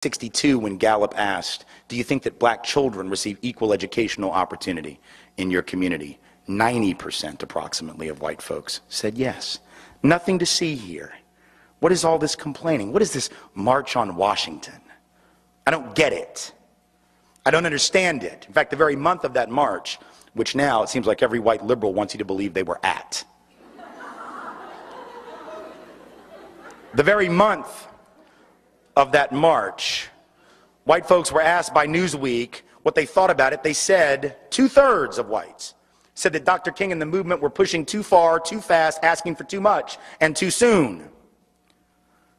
1962, when Gallup asked, do you think that black children receive equal educational opportunity in your community? 90% approximately of white folks said yes. Nothing to see here. What is all this complaining? What is this March on Washington? I don't get it. I don't understand it. In fact, the very month of that march, which now it seems like every white liberal wants you to believe they were at. The very month of that march, white folks were asked by Newsweek what they thought about it. They said, 2/3 of whites said that Dr. King and the movement were pushing too far, too fast, asking for too much, and too soon.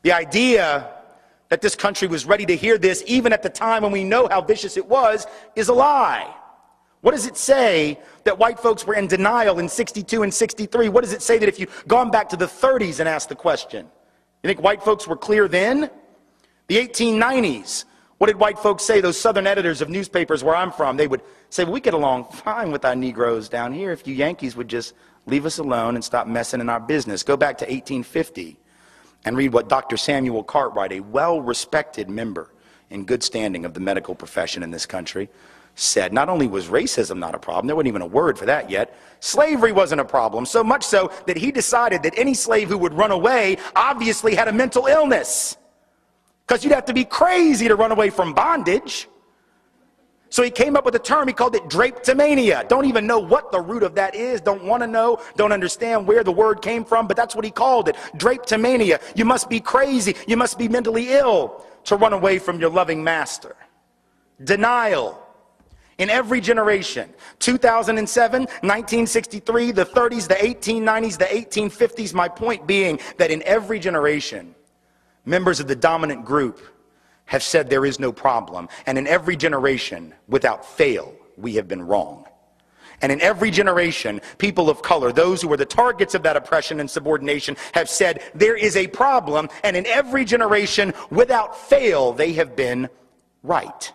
The idea that this country was ready to hear this, even at the time when we know how vicious it was, is a lie. What does it say that white folks were in denial in 62 and 63? What does it say that if you'd gone back to the 30s and asked the question? You think white folks were clear then? The 1890s, what did white folks say? Those southern editors of newspapers where I'm from, they would say, well, we get along fine with our Negroes down here if you Yankees would just leave us alone and stop messing in our business. Go back to 1850 and read what Dr. Samuel Cartwright, a well-respected member in good standing of the medical profession in this country, said. Not only was racism not a problem, there wasn't even a word for that yet, slavery wasn't a problem, so much so that he decided that any slave who would run away obviously had a mental illness. Because you'd have to be crazy to run away from bondage. So he came up with a term, he called it drapetomania. Don't even know what the root of that is, don't want to know, don't understand where the word came from, but that's what he called it, drapetomania. You must be crazy, you must be mentally ill to run away from your loving master. Denial. In every generation, 2007, 1963, the 30s, the 1890s, the 1850s, my point being that in every generation, members of the dominant group have said there is no problem. And in every generation, without fail, we have been wrong. And in every generation, people of color, those who were the targets of that oppression and subordination, have said there is a problem. And in every generation, without fail, they have been right.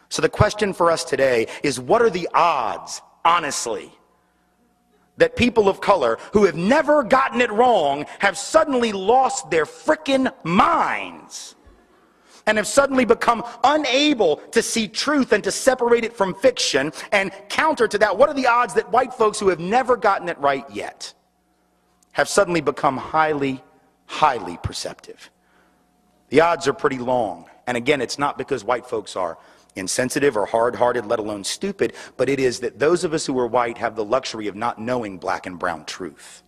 So the question for us today is, what are the odds, honestly, that people of color who have never gotten it wrong have suddenly lost their frickin' minds and have suddenly become unable to see truth and to separate it from fiction? And counter to that, what are the odds that white folks who have never gotten it right yet have suddenly become highly, highly perceptive? The odds are pretty long. And again, it's not because white folks are insensitive or hard-hearted, let alone stupid, but it is that those of us who are white have the luxury of not knowing black and brown truth.